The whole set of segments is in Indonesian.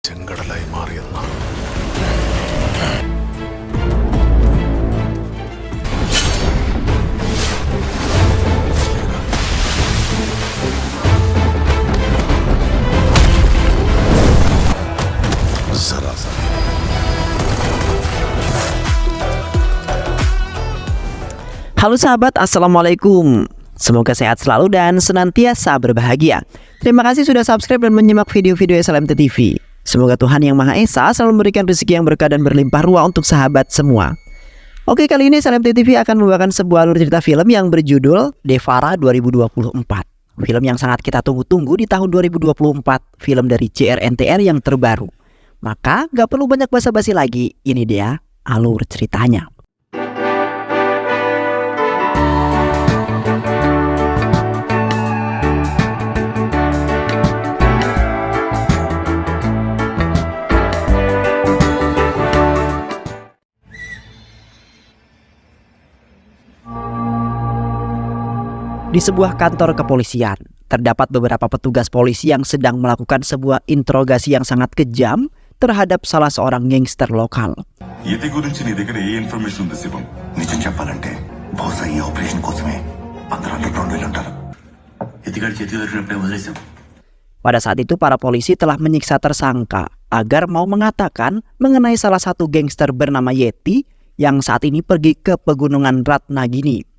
ചെങ്കടലായി മാറിയെന്ന Halo sahabat, Assalamualaikum. Semoga sehat selalu dan senantiasa berbahagia. Terima kasih sudah subscribe dan menyimak video-video SLMT TV. Semoga Tuhan Yang Maha Esa selalu memberikan rezeki yang berkah dan berlimpah ruah untuk sahabat semua. Oke, kali ini SLMT TV akan membawakan sebuah alur cerita film yang berjudul Devara 2024. Film yang sangat kita tunggu-tunggu di tahun 2024. Film dari JRNTR yang terbaru. Maka gak perlu banyak basa-basi lagi. Ini dia alur ceritanya. Di sebuah kantor kepolisian, terdapat beberapa petugas polisi yang sedang melakukan sebuah interogasi yang sangat kejam terhadap salah seorang gangster lokal. ఈతి గురించి నీ దగ్గర ఏ ఇన్ఫర్మేషన్ ఉంది శివం? నిజం చెప్పాలంటే బహుశా ఈ ఆపరేషన్ కోసమే అందరూ అండర్గ్రౌండ్ వెళ్ళి ఉంటారు. ఎతిగాడి చేతి దొరికినప్పుడే వదిలేశాం. Pada saat itu para polisi telah menyiksa tersangka agar mau mengatakan mengenai salah satu gangster bernama Yeti yang saat ini pergi ke pegunungan Ratnagini.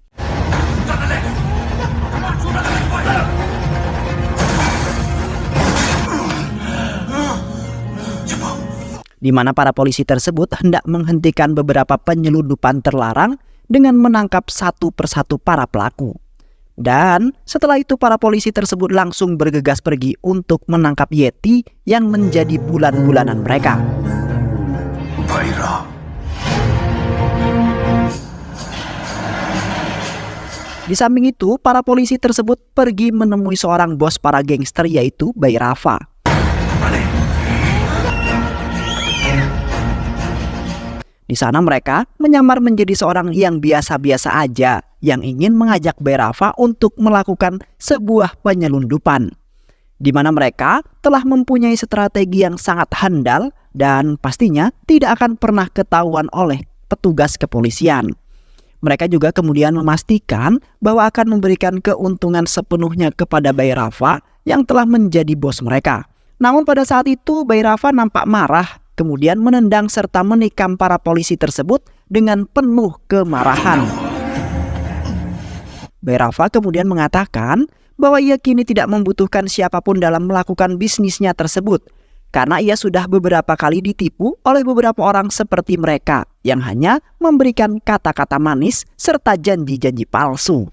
Di mana para polisi tersebut hendak menghentikan beberapa penyelundupan terlarang dengan menangkap satu persatu para pelaku. Dan setelah itu para polisi tersebut langsung bergegas pergi untuk menangkap Yeti yang menjadi bulan-bulanan mereka. Baira. Di samping itu, para polisi tersebut pergi menemui seorang bos para gangster yaitu Bairava. Di sana mereka menyamar menjadi seorang yang biasa-biasa aja yang ingin mengajak Bairava untuk melakukan sebuah penyelundupan. Di mana mereka telah mempunyai strategi yang sangat handal dan pastinya tidak akan pernah ketahuan oleh petugas kepolisian. Mereka juga kemudian memastikan bahwa akan memberikan keuntungan sepenuhnya kepada Bairava yang telah menjadi bos mereka. Namun pada saat itu Bairava nampak marah, kemudian menendang serta menikam para polisi tersebut dengan penuh kemarahan. Bairava kemudian mengatakan bahwa ia kini tidak membutuhkan siapapun dalam melakukan bisnisnya tersebut, karena ia sudah beberapa kali ditipu oleh beberapa orang seperti mereka yang hanya memberikan kata-kata manis serta janji-janji palsu.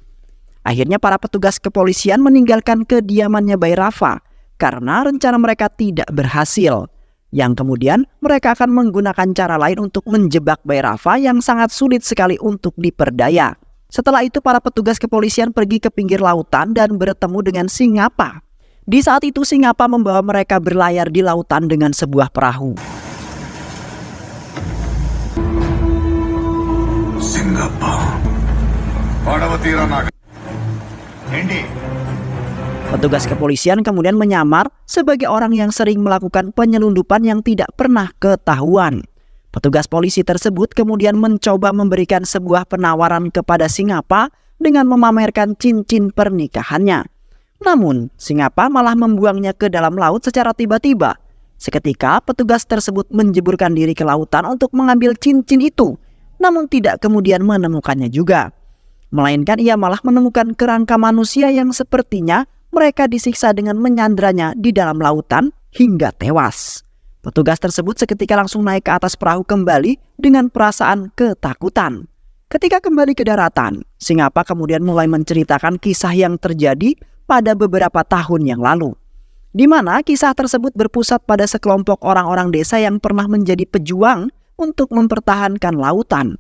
Akhirnya para petugas kepolisian meninggalkan kediamannya Bairava karena rencana mereka tidak berhasil. Yang kemudian mereka akan menggunakan cara lain untuk menjebak Bairava yang sangat sulit sekali untuk diperdaya. Setelah itu para petugas kepolisian pergi ke pinggir lautan dan bertemu dengan Singapa. Di saat itu Singapa membawa mereka berlayar di lautan dengan sebuah perahu. Singapa. Padawatira naga. Endi. Petugas kepolisian kemudian menyamar sebagai orang yang sering melakukan penyelundupan yang tidak pernah ketahuan. Petugas polisi tersebut kemudian mencoba memberikan sebuah penawaran kepada Singapa dengan memamerkan cincin pernikahannya. Namun, Singapa malah membuangnya ke dalam laut secara tiba-tiba. Seketika, petugas tersebut menjeburkan diri ke lautan untuk mengambil cincin itu, namun tidak kemudian menemukannya juga. Melainkan ia malah menemukan kerangka manusia yang sepertinya mereka disiksa dengan menyandranya di dalam lautan hingga tewas. Petugas tersebut seketika langsung naik ke atas perahu kembali dengan perasaan ketakutan. Ketika kembali ke daratan, Singapa kemudian mulai menceritakan kisah yang terjadi pada beberapa tahun yang lalu. Di mana kisah tersebut berpusat pada sekelompok orang-orang desa yang pernah menjadi pejuang untuk mempertahankan lautan.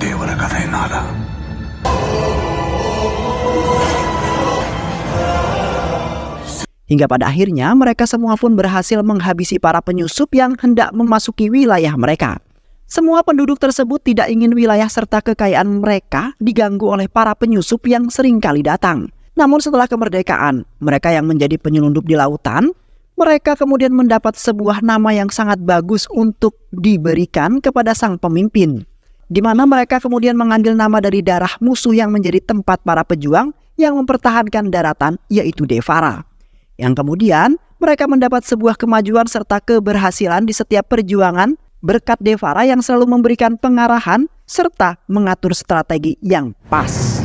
Devara kata enala. Hingga pada akhirnya mereka semua pun berhasil menghabisi para penyusup yang hendak memasuki wilayah mereka. Semua penduduk tersebut tidak ingin wilayah serta kekayaan mereka diganggu oleh para penyusup yang seringkali datang. Namun setelah kemerdekaan, mereka yang menjadi penyelundup di lautan, mereka kemudian mendapat sebuah nama yang sangat bagus untuk diberikan kepada sang pemimpin, di mana mereka kemudian mengambil nama dari darah musuh yang menjadi tempat para pejuang yang mempertahankan daratan, yaitu Devara. Yang kemudian mereka mendapat sebuah kemajuan serta keberhasilan di setiap perjuangan berkat Devara yang selalu memberikan pengarahan serta mengatur strategi yang pas.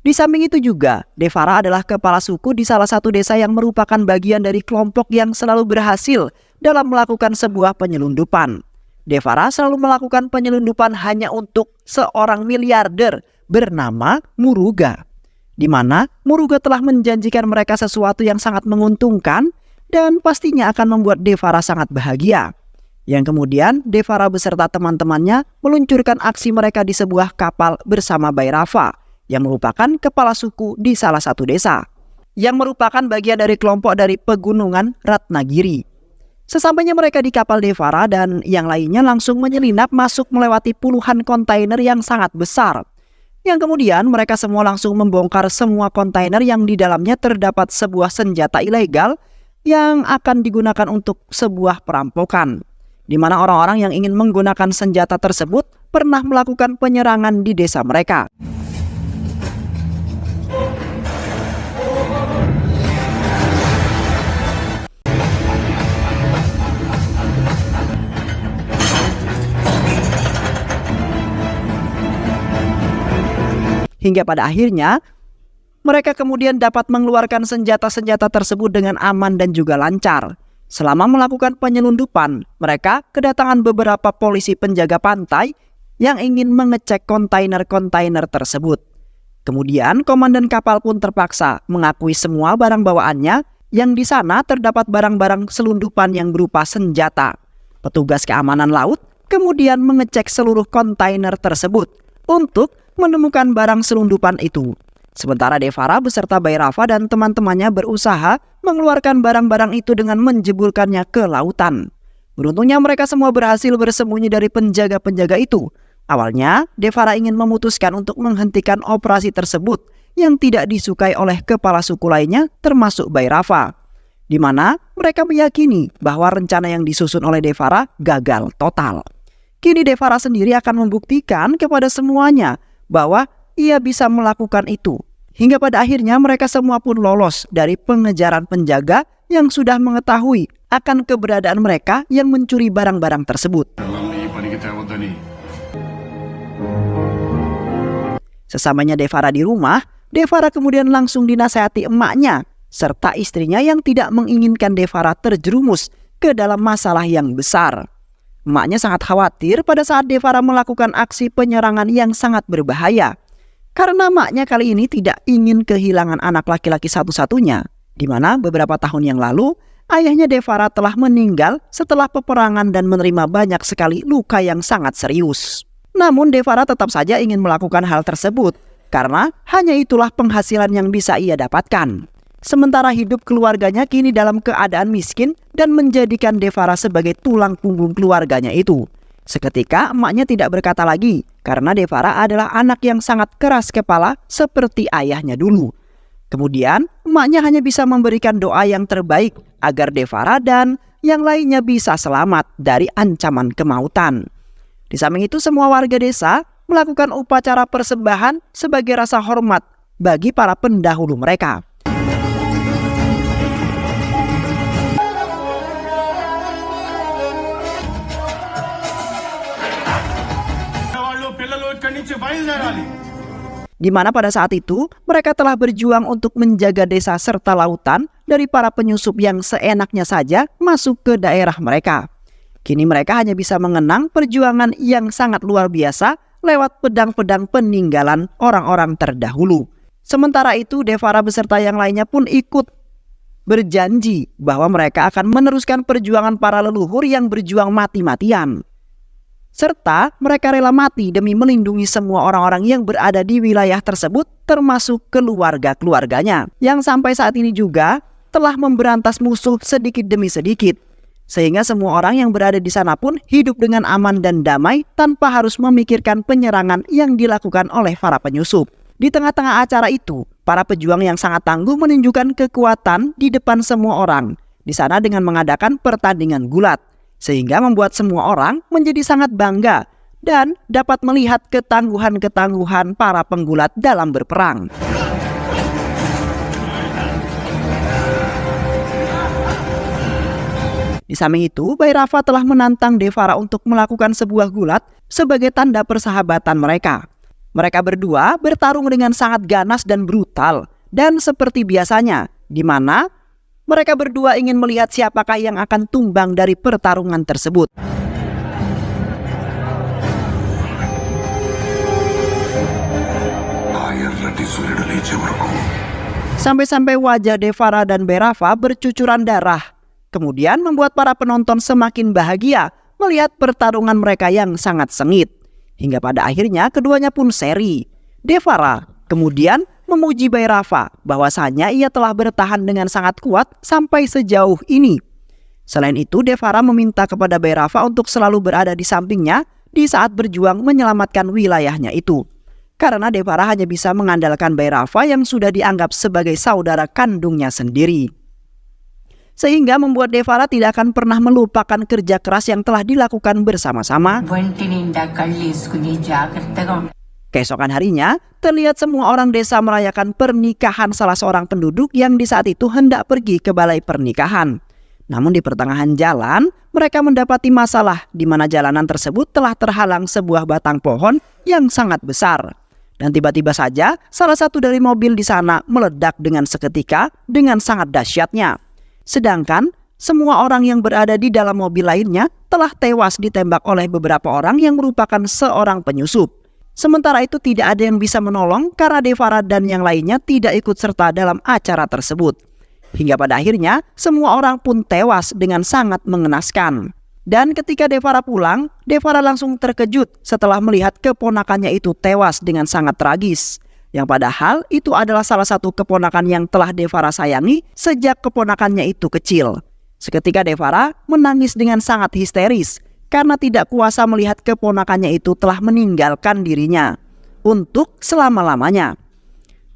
Di samping itu juga, Devara adalah kepala suku di salah satu desa yang merupakan bagian dari kelompok yang selalu berhasil dalam melakukan sebuah penyelundupan. Devara selalu melakukan penyelundupan hanya untuk seorang miliarder bernama Muruga, di mana Muruga telah menjanjikan mereka sesuatu yang sangat menguntungkan dan pastinya akan membuat Devara sangat bahagia. Yang kemudian Devara beserta teman-temannya meluncurkan aksi mereka di sebuah kapal bersama Bhairava, yang merupakan kepala suku di salah satu desa, yang merupakan bagian dari kelompok dari pegunungan Ratnagiri. Sesampainya mereka di kapal Devara dan yang lainnya langsung menyelinap masuk melewati puluhan kontainer yang sangat besar. Yang kemudian mereka semua langsung membongkar semua kontainer yang di dalamnya terdapat sebuah senjata ilegal yang akan digunakan untuk sebuah perampokan, di mana orang-orang yang ingin menggunakan senjata tersebut pernah melakukan penyerangan di desa mereka. Hingga pada akhirnya, mereka kemudian dapat mengeluarkan senjata-senjata tersebut dengan aman dan juga lancar. Selama melakukan penyelundupan, mereka kedatangan beberapa polisi penjaga pantai yang ingin mengecek kontainer-kontainer tersebut. Kemudian, komandan kapal pun terpaksa mengakui semua barang bawaannya yang di sana terdapat barang-barang selundupan yang berupa senjata. Petugas keamanan laut kemudian mengecek seluruh kontainer tersebut untuk menemukan barang selundupan itu. Sementara Devara beserta Bhairava dan teman-temannya berusaha mengeluarkan barang-barang itu dengan menjeburkannya ke lautan. Beruntungnya mereka semua berhasil bersembunyi dari penjaga-penjaga itu. Awalnya, Devara ingin memutuskan untuk menghentikan operasi tersebut yang tidak disukai oleh kepala suku lainnya termasuk Bhairava, di mana mereka meyakini bahwa rencana yang disusun oleh Devara gagal total. Kini Devara sendiri akan membuktikan kepada semuanya bahwa ia bisa melakukan itu. Hingga pada akhirnya mereka semua pun lolos dari pengejaran penjaga yang sudah mengetahui akan keberadaan mereka yang mencuri barang-barang tersebut. Sesamanya Devara di rumah, Devara kemudian langsung dinasihati emaknya serta istrinya yang tidak menginginkan Devara terjerumus ke dalam masalah yang besar. Emaknya sangat khawatir pada saat Devara melakukan aksi penyerangan yang sangat berbahaya. Karena emaknya kali ini tidak ingin kehilangan anak laki-laki satu-satunya, di mana beberapa tahun yang lalu ayahnya Devara telah meninggal setelah peperangan dan menerima banyak sekali luka yang sangat serius. Namun Devara tetap saja ingin melakukan hal tersebut karena hanya itulah penghasilan yang bisa ia dapatkan. Sementara hidup keluarganya kini dalam keadaan miskin dan menjadikan Devara sebagai tulang punggung keluarganya itu. Seketika emaknya tidak berkata lagi karena Devara adalah anak yang sangat keras kepala seperti ayahnya dulu. Kemudian emaknya hanya bisa memberikan doa yang terbaik agar Devara dan yang lainnya bisa selamat dari ancaman kemautan. Di samping itu semua warga desa melakukan upacara persembahan sebagai rasa hormat bagi para pendahulu mereka. Di mana pada saat itu mereka telah berjuang untuk menjaga desa serta lautan dari para penyusup yang seenaknya saja masuk ke daerah mereka. Kini mereka hanya bisa mengenang perjuangan yang sangat luar biasa lewat pedang-pedang peninggalan orang-orang terdahulu. Sementara itu Devara beserta yang lainnya pun ikut berjanji bahwa mereka akan meneruskan perjuangan para leluhur yang berjuang mati-matian. Serta mereka rela mati demi melindungi semua orang-orang yang berada di wilayah tersebut termasuk keluarga-keluarganya yang sampai saat ini juga telah memberantas musuh sedikit demi sedikit. Sehingga semua orang yang berada di sana pun hidup dengan aman dan damai tanpa harus memikirkan penyerangan yang dilakukan oleh para penyusup. Di tengah-tengah acara itu, para pejuang yang sangat tangguh menunjukkan kekuatan di depan semua orang di sana dengan mengadakan pertandingan gulat, sehingga membuat semua orang menjadi sangat bangga dan dapat melihat ketangguhan-ketangguhan para penggulat dalam berperang. Di samping itu, Bhairava telah menantang Devara untuk melakukan sebuah gulat sebagai tanda persahabatan mereka. Mereka berdua bertarung dengan sangat ganas dan brutal, dan seperti biasanya, di mana mereka berdua ingin melihat siapakah yang akan tumbang dari pertarungan tersebut. Sampai-sampai wajah Devara dan Bhairava bercucuran darah, kemudian membuat para penonton semakin bahagia melihat pertarungan mereka yang sangat sengit. Hingga pada akhirnya keduanya pun seri. Devara kemudian memuji Bhairava bahwasanya ia telah bertahan dengan sangat kuat sampai sejauh ini. Selain itu, Devara meminta kepada Bhairava untuk selalu berada di sampingnya di saat berjuang menyelamatkan wilayahnya itu. Karena Devara hanya bisa mengandalkan Bhairava yang sudah dianggap sebagai saudara kandungnya sendiri. Sehingga membuat Devara tidak akan pernah melupakan kerja keras yang telah dilakukan bersama-sama. Keesokan harinya, terlihat semua orang desa merayakan pernikahan salah seorang penduduk yang di saat itu hendak pergi ke balai pernikahan. Namun di pertengahan jalan, mereka mendapati masalah di mana jalanan tersebut telah terhalang sebuah batang pohon yang sangat besar. Dan tiba-tiba saja, salah satu dari mobil di sana meledak dengan seketika dengan sangat dahsyatnya. Sedangkan semua orang yang berada di dalam mobil lainnya telah tewas ditembak oleh beberapa orang yang merupakan seorang penyusup. Sementara itu tidak ada yang bisa menolong karena Devara dan yang lainnya tidak ikut serta dalam acara tersebut. Hingga pada akhirnya semua orang pun tewas dengan sangat mengenaskan. Dan ketika Devara pulang, Devara langsung terkejut setelah melihat keponakannya itu tewas dengan sangat tragis. Yang padahal itu adalah salah satu keponakan yang telah Devara sayangi sejak keponakannya itu kecil. Seketika Devara menangis dengan sangat histeris karena tidak kuasa melihat keponakannya itu telah meninggalkan dirinya untuk selama-lamanya.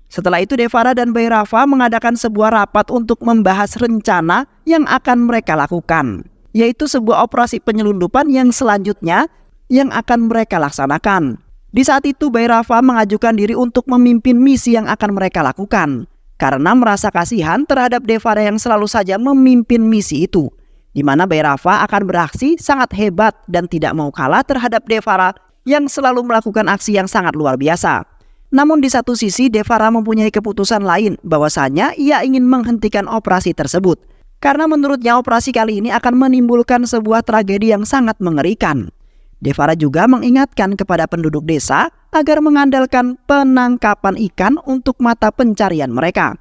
Setelah itu Devara dan Bhairava mengadakan sebuah rapat untuk membahas rencana yang akan mereka lakukan, yaitu sebuah operasi penyelundupan yang selanjutnya yang akan mereka laksanakan. Di saat itu Bhairava mengajukan diri untuk memimpin misi yang akan mereka lakukan karena merasa kasihan terhadap Devara yang selalu saja memimpin misi itu, di mana Bhairava akan beraksi sangat hebat dan tidak mau kalah terhadap Devara yang selalu melakukan aksi yang sangat luar biasa. Namun di satu sisi Devara mempunyai keputusan lain bahwasanya ia ingin menghentikan operasi tersebut karena menurutnya operasi kali ini akan menimbulkan sebuah tragedi yang sangat mengerikan. Devara juga mengingatkan kepada penduduk desa agar mengandalkan penangkapan ikan untuk mata pencarian mereka.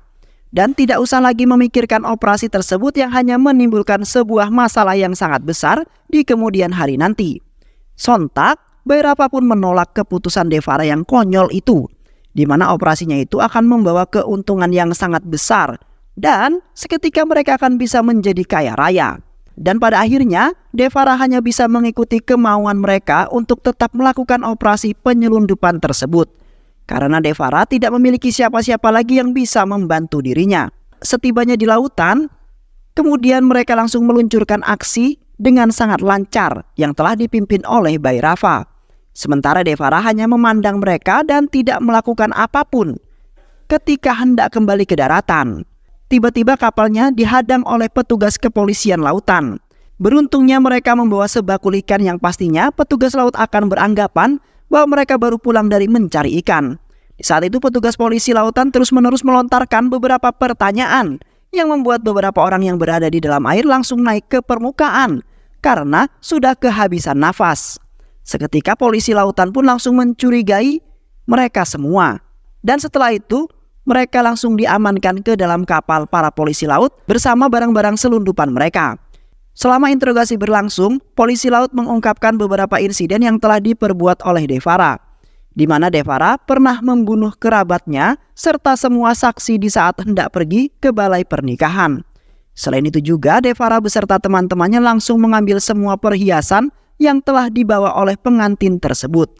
Dan tidak usah lagi memikirkan operasi tersebut yang hanya menimbulkan sebuah masalah yang sangat besar di kemudian hari nanti. Sontak, Bhairava pun menolak keputusan Devara yang konyol itu, di mana operasinya itu akan membawa keuntungan yang sangat besar, dan seketika mereka akan bisa menjadi kaya raya. Dan pada akhirnya, Devara hanya bisa mengikuti kemauan mereka untuk tetap melakukan operasi penyelundupan tersebut. Karena Devara tidak memiliki siapa-siapa lagi yang bisa membantu dirinya. Setibanya di lautan, kemudian mereka langsung meluncurkan aksi dengan sangat lancar yang telah dipimpin oleh Bhairava. Sementara Devara hanya memandang mereka dan tidak melakukan apapun. Ketika hendak kembali ke daratan, tiba-tiba kapalnya dihadang oleh petugas kepolisian lautan. Beruntungnya mereka membawa sebakul ikan yang pastinya petugas laut akan beranggapan bahwa mereka baru pulang dari mencari ikan. Di saat itu petugas polisi lautan terus-menerus melontarkan beberapa pertanyaan yang membuat beberapa orang yang berada di dalam air langsung naik ke permukaan karena sudah kehabisan nafas. Seketika polisi lautan pun langsung mencurigai mereka semua. Dan setelah itu mereka langsung diamankan ke dalam kapal para polisi laut bersama barang-barang selundupan mereka. Selama interogasi berlangsung, polisi laut mengungkapkan beberapa insiden yang telah diperbuat oleh Devara, di mana Devara pernah membunuh kerabatnya serta semua saksi di saat hendak pergi ke balai pernikahan. Selain itu juga Devara beserta teman-temannya langsung mengambil semua perhiasan yang telah dibawa oleh pengantin tersebut.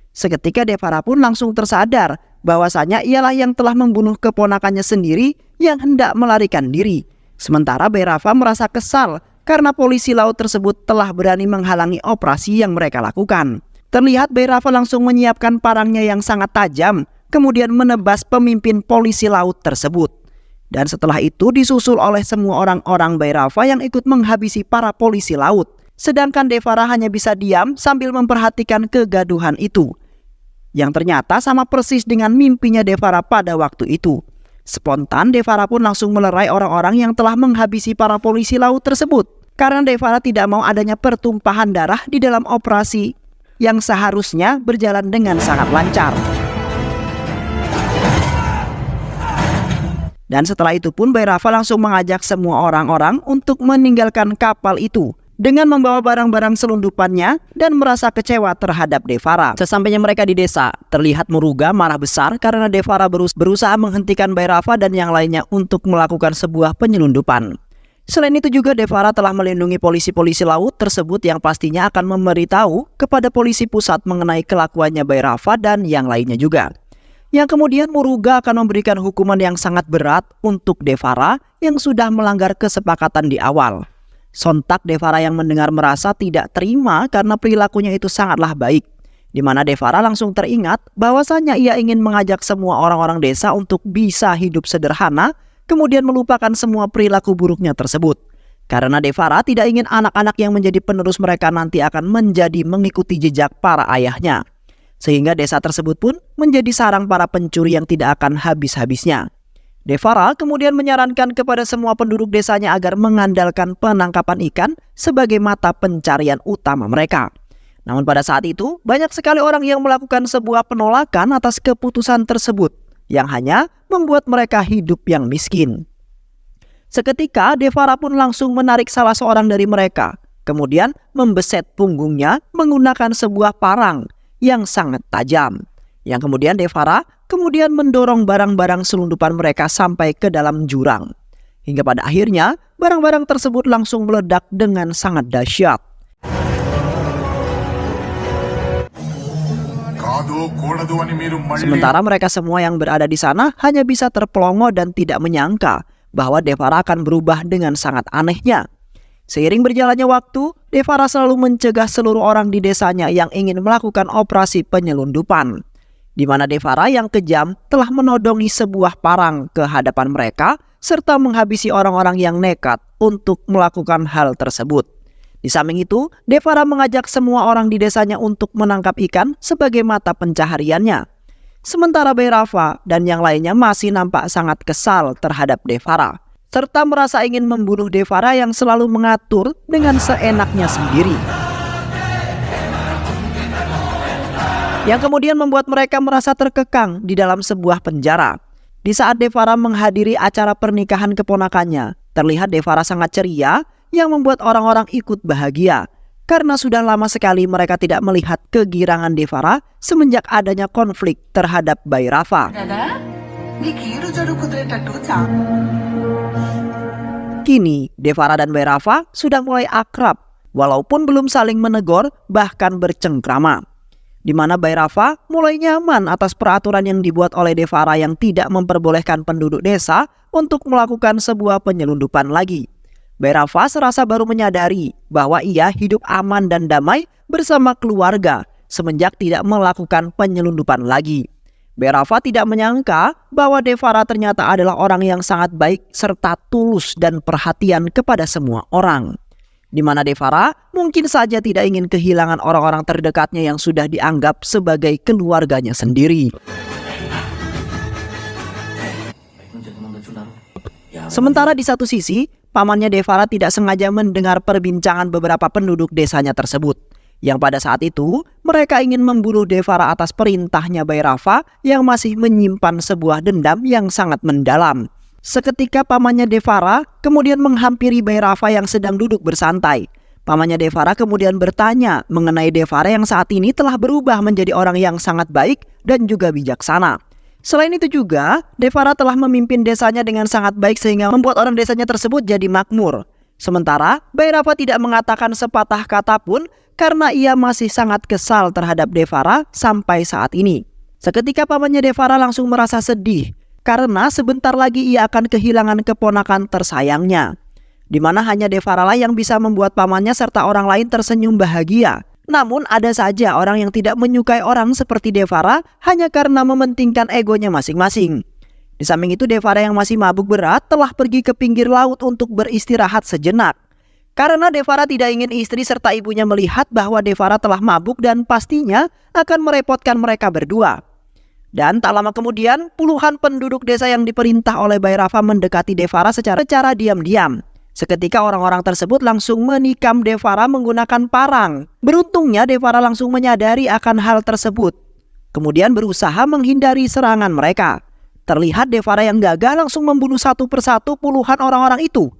Seketika Devara pun langsung tersadar bahwasanya ialah yang telah membunuh keponakannya sendiri yang hendak melarikan diri. Sementara Bairava merasa kesal karena polisi laut tersebut telah berani menghalangi operasi yang mereka lakukan. Terlihat Bairava langsung menyiapkan parangnya yang sangat tajam, kemudian menebas pemimpin polisi laut tersebut. Dan setelah itu disusul oleh semua orang-orang Bairava yang ikut menghabisi para polisi laut. Sedangkan Devara hanya bisa diam sambil memperhatikan kegaduhan itu, yang ternyata sama persis dengan mimpinya Devara pada waktu itu. Spontan Devara pun langsung melerai orang-orang yang telah menghabisi para polisi laut tersebut, karena Devara tidak mau adanya pertumpahan darah di dalam operasi yang seharusnya berjalan dengan sangat lancar. Dan setelah itu pun Bairava langsung mengajak semua orang-orang untuk meninggalkan kapal itu dengan membawa barang-barang selundupannya dan merasa kecewa terhadap Devara. Sesampainya mereka di desa, terlihat Muruga marah besar karena Devara berusaha menghentikan Bairava dan yang lainnya untuk melakukan sebuah penyelundupan. Selain itu juga Devara telah melindungi polisi-polisi laut tersebut yang pastinya akan memberitahu kepada polisi pusat mengenai kelakuannya Bairava dan yang lainnya juga. Yang kemudian Muruga akan memberikan hukuman yang sangat berat untuk Devara yang sudah melanggar kesepakatan di awal. Sontak Devara yang mendengar merasa tidak terima karena perilakunya itu sangatlah baik, di mana Devara langsung teringat bahwasanya ia ingin mengajak semua orang-orang desa untuk bisa hidup sederhana, kemudian melupakan semua perilaku buruknya tersebut. Karena Devara tidak ingin anak-anak yang menjadi penerus mereka nanti akan menjadi mengikuti jejak para ayahnya. Sehingga desa tersebut pun menjadi sarang para pencuri yang tidak akan habis-habisnya. Devara kemudian menyarankan kepada semua penduduk desanya agar mengandalkan penangkapan ikan sebagai mata pencarian utama mereka. Namun pada saat itu banyak sekali orang yang melakukan sebuah penolakan atas keputusan tersebut yang hanya membuat mereka hidup yang miskin. Seketika Devara pun langsung menarik salah seorang dari mereka, kemudian membeset punggungnya menggunakan sebuah parang yang sangat tajam. Yang kemudian Devara kemudian mendorong barang-barang selundupan mereka sampai ke dalam jurang. Hingga pada akhirnya barang-barang tersebut langsung meledak dengan sangat dahsyat. Sementara mereka semua yang berada di sana hanya bisa terpelongo dan tidak menyangka bahwa Devara akan berubah dengan sangat anehnya. Seiring berjalannya waktu, Devara selalu mencegah seluruh orang di desanya yang ingin melakukan operasi penyelundupan, di mana Devara yang kejam telah menodongi sebuah parang ke hadapan mereka serta menghabisi orang-orang yang nekat untuk melakukan hal tersebut. Di samping itu, Devara mengajak semua orang di desanya untuk menangkap ikan sebagai mata pencahariannya. Sementara Bairava dan yang lainnya masih nampak sangat kesal terhadap Devara, serta merasa ingin membunuh Devara yang selalu mengatur dengan seenaknya sendiri. Yang kemudian membuat mereka merasa terkekang di dalam sebuah penjara. Di saat Devara menghadiri acara pernikahan keponakannya, terlihat Devara sangat ceria yang membuat orang-orang ikut bahagia. Karena sudah lama sekali mereka tidak melihat kegirangan Devara semenjak adanya konflik terhadap Bairava. Kini Devara dan Bairava sudah mulai akrab, walaupun belum saling menegur bahkan bercengkrama. Di mana Bairava mulai nyaman atas peraturan yang dibuat oleh Devara yang tidak memperbolehkan penduduk desa untuk melakukan sebuah penyelundupan lagi. Bairava serasa baru menyadari bahwa ia hidup aman dan damai bersama keluarga semenjak tidak melakukan penyelundupan lagi. Bairava tidak menyangka bahwa Devara ternyata adalah orang yang sangat baik serta tulus dan perhatian kepada semua orang. Di mana Devara mungkin saja tidak ingin kehilangan orang-orang terdekatnya yang sudah dianggap sebagai keluarganya sendiri. Sementara di satu sisi, pamannya Devara tidak sengaja mendengar perbincangan beberapa penduduk desanya tersebut, yang pada saat itu mereka ingin membunuh Devara atas perintahnya Bairava yang masih menyimpan sebuah dendam yang sangat mendalam. Seketika pamannya Devara kemudian menghampiri Bairava yang sedang duduk bersantai. Pamannya Devara kemudian bertanya mengenai Devara yang saat ini telah berubah menjadi orang yang sangat baik dan juga bijaksana. Selain itu juga, Devara telah memimpin desanya dengan sangat baik sehingga membuat orang desanya tersebut jadi makmur. Sementara Bhairava tidak mengatakan sepatah kata pun karena ia masih sangat kesal terhadap Devara sampai saat ini. Seketika pamannya Devara langsung merasa sedih karena sebentar lagi ia akan kehilangan keponakan tersayangnya, di mana hanya Devara lah yang bisa membuat pamannya serta orang lain tersenyum bahagia. Namun ada saja orang yang tidak menyukai orang seperti Devara hanya karena mementingkan egonya masing-masing. Di samping itu Devara yang masih mabuk berat telah pergi ke pinggir laut untuk beristirahat sejenak. Karena Devara tidak ingin istri serta ibunya melihat bahwa Devara telah mabuk dan pastinya akan merepotkan mereka berdua. Dan tak lama kemudian puluhan penduduk desa yang diperintah oleh Bhairava mendekati Devara secara diam-diam. Seketika orang-orang tersebut langsung menikam Devara menggunakan parang. Beruntungnya Devara langsung menyadari akan hal tersebut, kemudian berusaha menghindari serangan mereka. Terlihat Devara yang gagah langsung membunuh satu persatu puluhan orang-orang itu.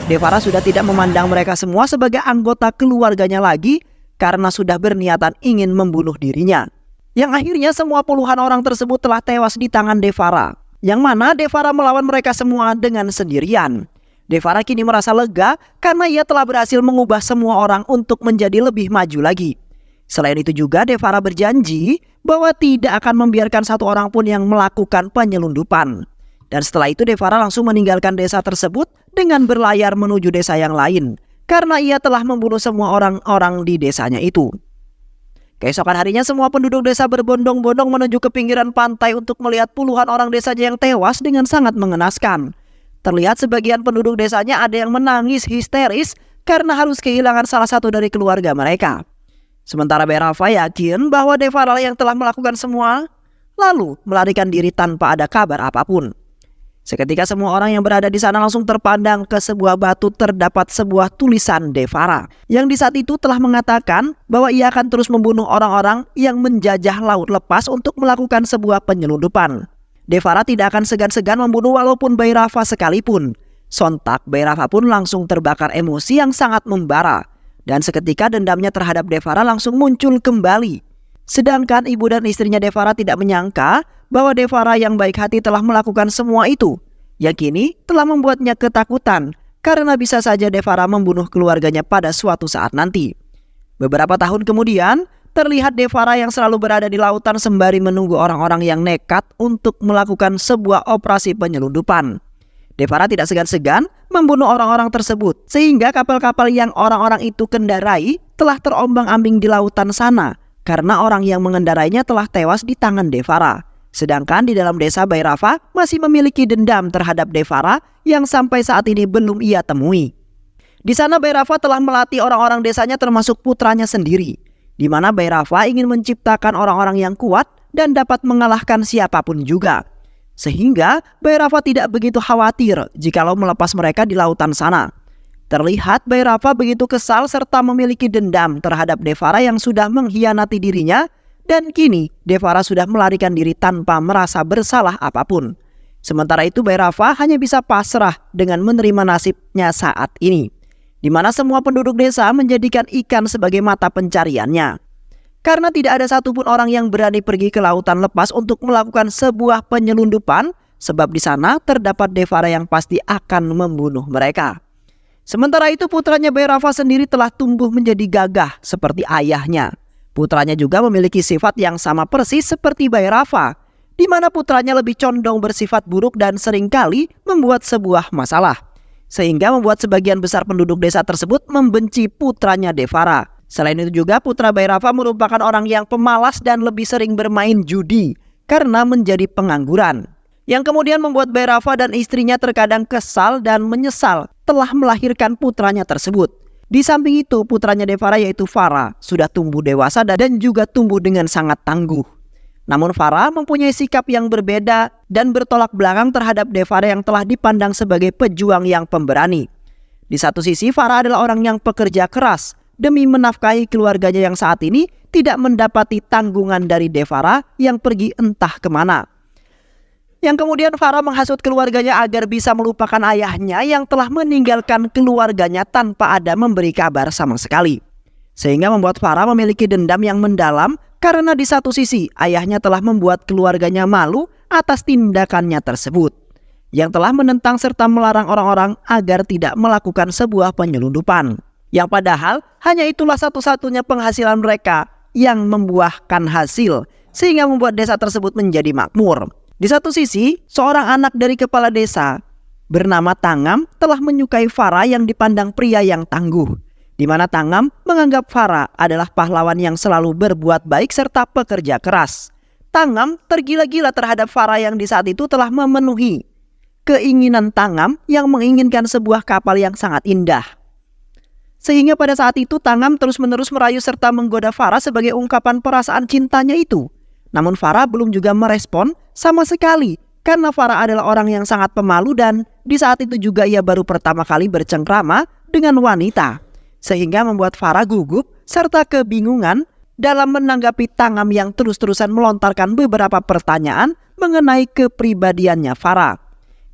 Devara sudah tidak memandang mereka semua sebagai anggota keluarganya lagi karena sudah berniatan ingin membunuh dirinya. Yang akhirnya semua puluhan orang tersebut telah tewas di tangan Devara. Yang mana Devara melawan mereka semua dengan sendirian. Devara kini merasa lega karena ia telah berhasil mengubah semua orang untuk menjadi lebih maju lagi. Selain itu juga Devara berjanji bahwa tidak akan membiarkan satu orang pun yang melakukan penyelundupan. Dan setelah itu Devara langsung meninggalkan desa tersebut dengan berlayar menuju desa yang lain karena ia telah membunuh semua orang-orang di desanya itu. Keesokan harinya semua penduduk desa berbondong-bondong menuju ke pinggiran pantai untuk melihat puluhan orang desanya yang tewas dengan sangat mengenaskan. Terlihat sebagian penduduk desanya ada yang menangis histeris karena harus kehilangan salah satu dari keluarga mereka. Sementara Bhairava yakin bahwa Devara yang telah melakukan semua lalu melarikan diri tanpa ada kabar apapun. Seketika semua orang yang berada di sana langsung terpandang ke sebuah batu terdapat sebuah tulisan Devara yang di saat itu telah mengatakan bahwa ia akan terus membunuh orang-orang yang menjajah laut lepas untuk melakukan sebuah penyelundupan. Devara tidak akan segan-segan membunuh walaupun Bhairava sekalipun. Sontak Bhairava pun langsung terbakar emosi yang sangat membara dan seketika dendamnya terhadap Devara langsung muncul kembali. Sedangkan ibu dan istrinya Devara tidak menyangka bahwa Devara yang baik hati telah melakukan semua itu, yang kini telah membuatnya ketakutan karena bisa saja Devara membunuh keluarganya pada suatu saat nanti. Beberapa tahun kemudian, terlihat Devara yang selalu berada di lautan sembari menunggu orang-orang yang nekat untuk melakukan sebuah operasi penyelundupan. Devara tidak segan-segan membunuh orang-orang tersebut sehingga kapal-kapal yang orang-orang itu kendarai telah terombang-ambing di lautan sana karena orang yang mengendarainya telah tewas di tangan Devara. Sedangkan di dalam desa Bhairava masih memiliki dendam terhadap Devara yang sampai saat ini belum ia temui. Di sana Bhairava telah melatih orang-orang desanya termasuk putranya sendiri, di mana Bhairava ingin menciptakan orang-orang yang kuat dan dapat mengalahkan siapapun juga. Sehingga Bhairava tidak begitu khawatir jikalau melepas mereka di lautan sana. Terlihat Bhairava begitu kesal serta memiliki dendam terhadap Devara yang sudah mengkhianati dirinya. Dan kini Devara sudah melarikan diri tanpa merasa bersalah apapun. Sementara itu Bhairava hanya bisa pasrah dengan menerima nasibnya saat ini, di mana semua penduduk desa menjadikan ikan sebagai mata pencariannya. Karena tidak ada satupun orang yang berani pergi ke lautan lepas untuk melakukan sebuah penyelundupan, sebab di sana terdapat Devara yang pasti akan membunuh mereka. Sementara itu putranya Bhairava sendiri telah tumbuh menjadi gagah seperti ayahnya. Putranya juga memiliki sifat yang sama persis seperti Bhairava, di mana putranya lebih condong bersifat buruk dan seringkali membuat sebuah masalah. Sehingga membuat sebagian besar penduduk desa tersebut membenci putranya Devara. Selain itu juga putra Bhairava merupakan orang yang pemalas dan lebih sering bermain judi karena menjadi pengangguran. Yang kemudian membuat Bhairava dan istrinya terkadang kesal dan menyesal telah melahirkan putranya tersebut. Di samping itu putranya Devara yaitu Vara sudah tumbuh dewasa dan juga tumbuh dengan sangat tangguh. Namun Vara mempunyai sikap yang berbeda dan bertolak belakang terhadap Devara yang telah dipandang sebagai pejuang yang pemberani. Di satu sisi Vara adalah orang yang pekerja keras demi menafkahi keluarganya yang saat ini tidak mendapati tanggungan dari Devara yang pergi entah kemana. Yang kemudian Vara menghasut keluarganya agar bisa melupakan ayahnya yang telah meninggalkan keluarganya tanpa ada memberi kabar sama sekali. Sehingga membuat Farah memiliki dendam yang mendalam karena di satu sisi ayahnya telah membuat keluarganya malu atas tindakannya tersebut, yang telah menentang serta melarang orang-orang agar tidak melakukan sebuah penyelundupan. Yang padahal hanya itulah satu-satunya penghasilan mereka yang membuahkan hasil, sehingga membuat desa tersebut menjadi makmur. Di satu sisi, seorang anak dari kepala desa bernama Tangam telah menyukai Farah yang dipandang pria yang tangguh, di mana Tangam menganggap Farah adalah pahlawan yang selalu berbuat baik serta pekerja keras. Tangam tergila-gila terhadap Farah yang di saat itu telah memenuhi keinginan Tangam yang menginginkan sebuah kapal yang sangat indah. Sehingga pada saat itu Tangam terus-menerus merayu serta menggoda Farah sebagai ungkapan perasaan cintanya itu. Namun Farah belum juga merespon sama sekali, karena Farah adalah orang yang sangat pemalu dan di saat itu juga ia baru pertama kali bercengkrama dengan wanita. Sehingga membuat Farah gugup serta kebingungan dalam menanggapi Tangam yang terus-terusan melontarkan beberapa pertanyaan mengenai kepribadiannya Farah.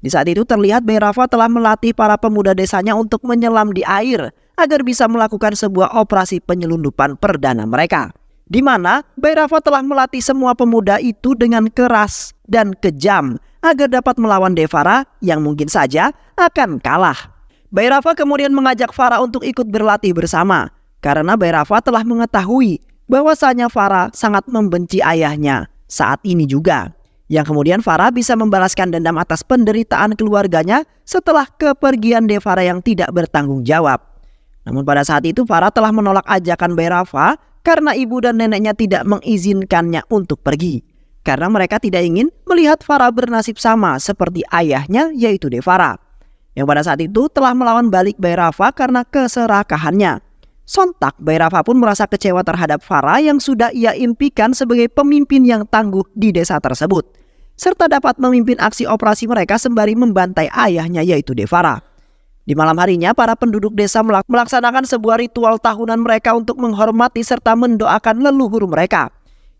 Di saat itu terlihat Bayrava telah melatih para pemuda desanya untuk menyelam di air agar bisa melakukan sebuah operasi penyelundupan perdana mereka, di mana Bayrava telah melatih semua pemuda itu dengan keras dan kejam agar dapat melawan Devara yang mungkin saja akan kalah. Bayrava kemudian mengajak Farah untuk ikut berlatih bersama, karena Bayrava telah mengetahui bahwasanya Farah sangat membenci ayahnya saat ini juga, yang kemudian Farah bisa membalaskan dendam atas penderitaan keluarganya setelah kepergian Devara yang tidak bertanggung jawab. Namun pada saat itu Farah telah menolak ajakan Bayrava karena ibu dan neneknya tidak mengizinkannya untuk pergi, karena mereka tidak ingin melihat Farah bernasib sama seperti ayahnya, yaitu Devara, yang pada saat itu telah melawan balik Bayrava karena keserakahannya. Sontak Bayrava pun merasa kecewa terhadap Farah yang sudah ia impikan sebagai pemimpin yang tangguh di desa tersebut, serta dapat memimpin aksi operasi mereka sembari membantai ayahnya, yaitu Devara. Di malam harinya, para penduduk desa melaksanakan sebuah ritual tahunan mereka untuk menghormati serta mendoakan leluhur mereka,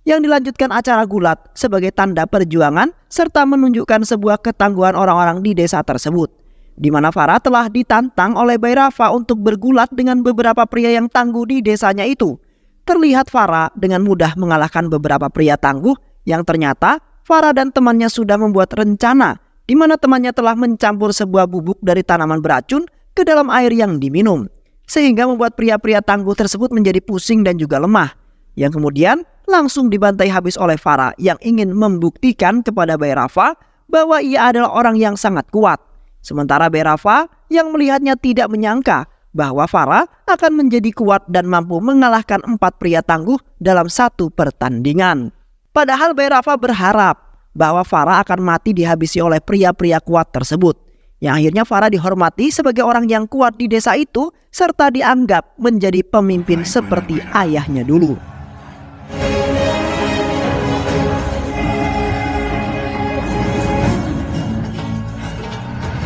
yang dilanjutkan acara gulat sebagai tanda perjuangan serta menunjukkan sebuah ketangguhan orang-orang di desa tersebut, di mana Farah telah ditantang oleh Bayrava untuk bergulat dengan beberapa pria yang tangguh di desanya itu. Terlihat Farah dengan mudah mengalahkan beberapa pria tangguh yang ternyata Farah dan temannya sudah membuat rencana, di mana temannya telah mencampur sebuah bubuk dari tanaman beracun ke dalam air yang diminum, sehingga membuat pria-pria tangguh tersebut menjadi pusing dan juga lemah, yang kemudian langsung dibantai habis oleh Farah yang ingin membuktikan kepada Bayrava bahwa ia adalah orang yang sangat kuat. Sementara Bayrava yang melihatnya tidak menyangka bahwa Farah akan menjadi kuat dan mampu mengalahkan 4 pria tangguh dalam satu pertandingan. Padahal Bayrava berharap bahwa Farah akan mati dihabisi oleh pria-pria kuat tersebut, yang akhirnya Farah dihormati sebagai orang yang kuat di desa itu serta dianggap menjadi pemimpin seperti ayahnya dulu.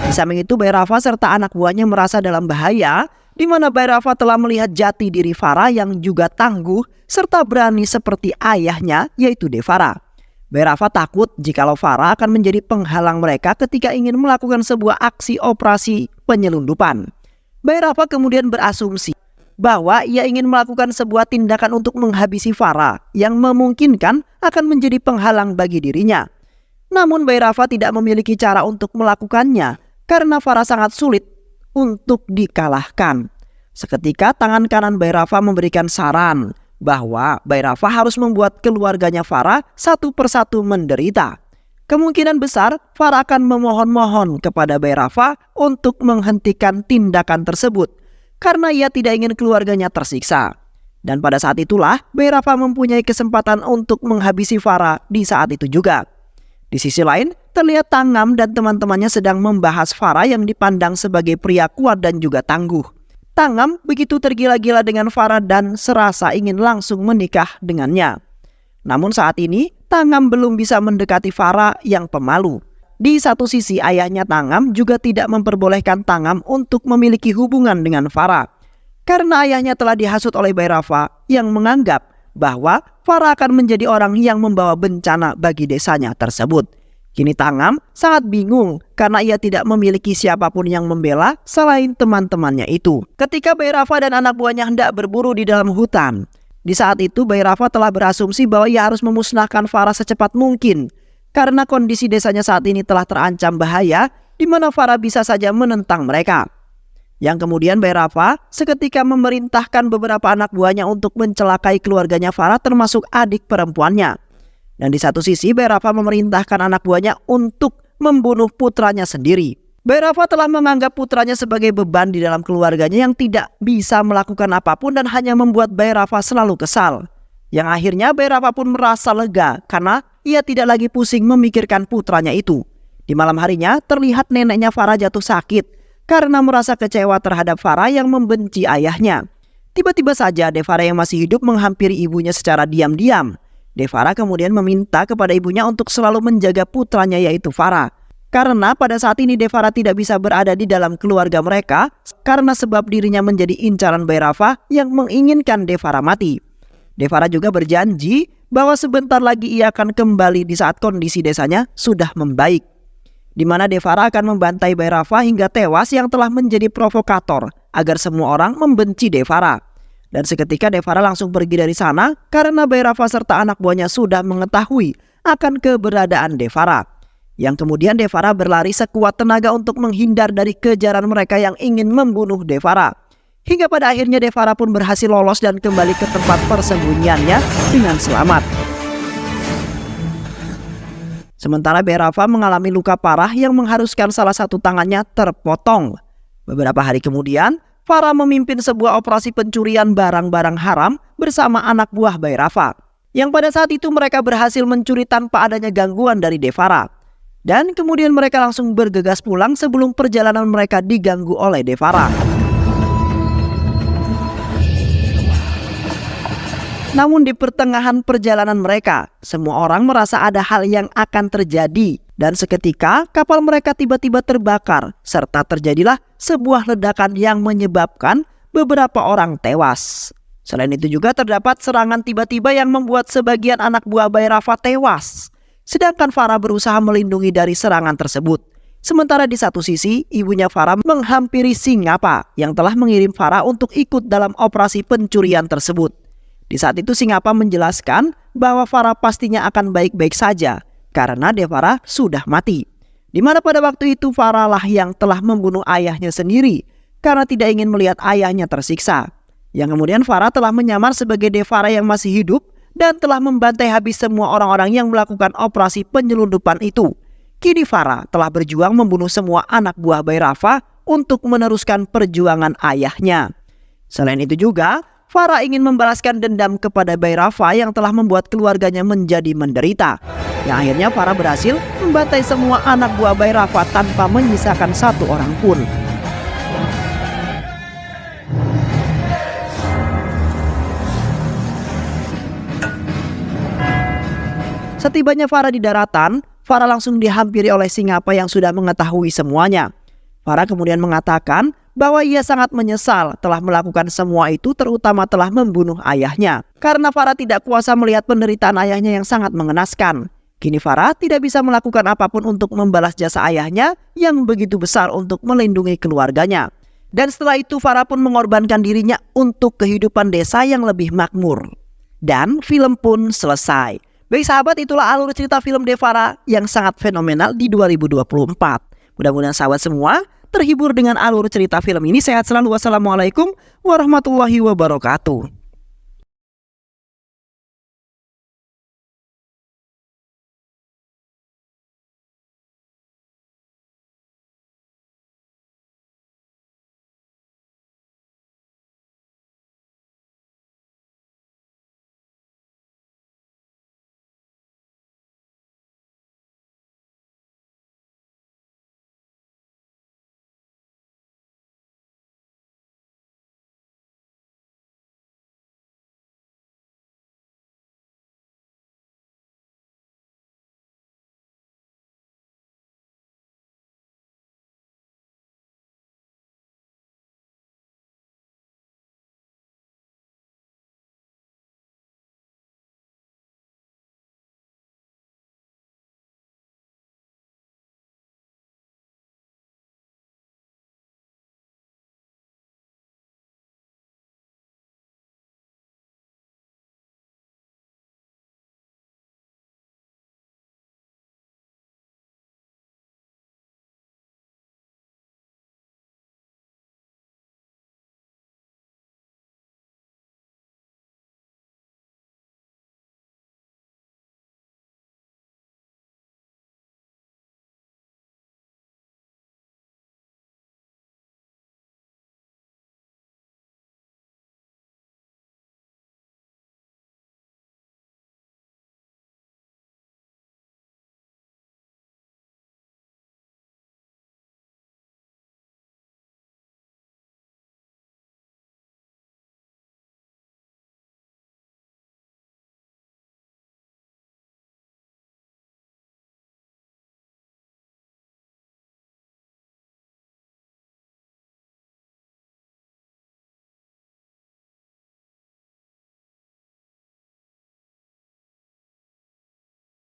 Di samping itu Bayrava serta anak buahnya merasa dalam bahaya, di mana Bayrava telah melihat jati diri Farah yang juga tangguh serta berani seperti ayahnya, yaitu Devara. Bayrava takut jikalau Farah akan menjadi penghalang mereka ketika ingin melakukan sebuah aksi operasi penyelundupan. Bayrava kemudian berasumsi bahwa ia ingin melakukan sebuah tindakan untuk menghabisi Farah yang memungkinkan akan menjadi penghalang bagi dirinya. Namun Bayrava tidak memiliki cara untuk melakukannya karena Farah sangat sulit untuk dikalahkan. Seketika tangan kanan Bayrava memberikan saran bahwa Bayrava harus membuat keluarganya Farah satu persatu menderita. Kemungkinan besar Farah akan memohon-mohon kepada Bayrava untuk menghentikan tindakan tersebut karena ia tidak ingin keluarganya tersiksa. Dan pada saat itulah Bayrava mempunyai kesempatan untuk menghabisi Farah di saat itu juga. Di sisi lain, terlihat Tangam dan teman-temannya sedang membahas Farah yang dipandang sebagai pria kuat dan juga tangguh. Tangam begitu tergila-gila dengan Farah dan serasa ingin langsung menikah dengannya. Namun saat ini, Tangam belum bisa mendekati Farah yang pemalu. Di satu sisi, ayahnya Tangam juga tidak memperbolehkan Tangam untuk memiliki hubungan dengan Farah, karena ayahnya telah dihasut oleh Bayrava yang menganggap bahwa Farah akan menjadi orang yang membawa bencana bagi desanya tersebut. Kini Tangam sangat bingung karena ia tidak memiliki siapapun yang membela selain teman-temannya itu. Ketika Bayi Rafa dan anak buahnya hendak berburu di dalam hutan, di saat itu Bayi Rafa telah berasumsi bahwa ia harus memusnahkan Farah secepat mungkin karena kondisi desanya saat ini telah terancam bahaya di mana Farah bisa saja menentang mereka. Yang kemudian Bayi Rafa seketika memerintahkan beberapa anak buahnya untuk mencelakai keluarganya Farah termasuk adik perempuannya. Dan di satu sisi Bayi Rafa memerintahkan anak buahnya untuk membunuh putranya sendiri. Bayi Rafa telah menganggap putranya sebagai beban di dalam keluarganya yang tidak bisa melakukan apapun dan hanya membuat Bayi Rafa selalu kesal. Yang akhirnya Bayi Rafa pun merasa lega karena ia tidak lagi pusing memikirkan putranya itu. Di malam harinya terlihat neneknya Farah jatuh sakit karena merasa kecewa terhadap Farah yang membenci ayahnya. Tiba-tiba saja Devara yang masih hidup menghampiri ibunya secara diam-diam. Devara kemudian meminta kepada ibunya untuk selalu menjaga putranya yaitu Farah. Karena pada saat ini Devara tidak bisa berada di dalam keluarga mereka karena sebab dirinya menjadi incaran Bayi Rafa yang menginginkan Devara mati. Devara juga berjanji bahwa sebentar lagi ia akan kembali di saat kondisi desanya sudah membaik. Di mana Devara akan membantai Bayi Rafa hingga tewas yang telah menjadi provokator agar semua orang membenci Devara. Dan seketika Devara langsung pergi dari sana karena Bayi Rafa serta anak buahnya sudah mengetahui akan keberadaan Devara. Yang kemudian Devara berlari sekuat tenaga untuk menghindar dari kejaran mereka yang ingin membunuh Devara. Hingga pada akhirnya Devara pun berhasil lolos dan kembali ke tempat persembunyiannya dengan selamat. Sementara Bayi Rafa mengalami luka parah yang mengharuskan salah satu tangannya terpotong. Beberapa hari kemudian, Farah memimpin sebuah operasi pencurian barang-barang haram bersama anak buah Bayi Rafa. Yang pada saat itu mereka berhasil mencuri tanpa adanya gangguan dari Devara. Dan kemudian mereka langsung bergegas pulang sebelum perjalanan mereka diganggu oleh Devara. Namun di pertengahan perjalanan mereka, semua orang merasa ada hal yang akan terjadi. Dan seketika kapal mereka tiba-tiba terbakar serta terjadilah sebuah ledakan yang menyebabkan beberapa orang tewas. Selain itu juga terdapat serangan tiba-tiba yang membuat sebagian anak buah Bayi Rafa tewas. Sedangkan Farah berusaha melindungi dari serangan tersebut. Sementara di satu sisi ibunya Farah menghampiri Singapa yang telah mengirim Farah untuk ikut dalam operasi pencurian tersebut. Di saat itu Singapa menjelaskan bahwa Farah pastinya akan baik-baik saja karena Devara sudah mati. Di mana pada waktu itu Farah lah yang telah membunuh ayahnya sendiri karena tidak ingin melihat ayahnya tersiksa. Yang kemudian Farah telah menyamar sebagai Devara yang masih hidup dan telah membantai habis semua orang-orang yang melakukan operasi penyelundupan itu. Kini Farah telah berjuang membunuh semua anak buah Bayi Rafa untuk meneruskan perjuangan ayahnya. Selain itu juga Farah ingin membalaskan dendam kepada Bayi Rafa yang telah membuat keluarganya menjadi menderita. Yang akhirnya Farah berhasil membantai semua anak buah Bayi Rafa tanpa menyisakan satu orang pun. Setibanya Farah di daratan, Farah langsung dihampiri oleh Singapa yang sudah mengetahui semuanya. Farah kemudian mengatakan bahwa ia sangat menyesal telah melakukan semua itu, terutama telah membunuh ayahnya. Karena Farah tidak kuasa melihat penderitaan ayahnya yang sangat mengenaskan. Kini Farah tidak bisa melakukan apapun untuk membalas jasa ayahnya yang begitu besar untuk melindungi keluarganya. Dan setelah itu Farah pun mengorbankan dirinya untuk kehidupan desa yang lebih makmur. Dan film pun selesai. Baik sahabat, itulah alur cerita film Devara yang sangat fenomenal di 2024. Mudah-mudahan sahabat semua terhibur dengan alur cerita film ini. Sehat selalu. Wassalamualaikum warahmatullahi wabarakatuh.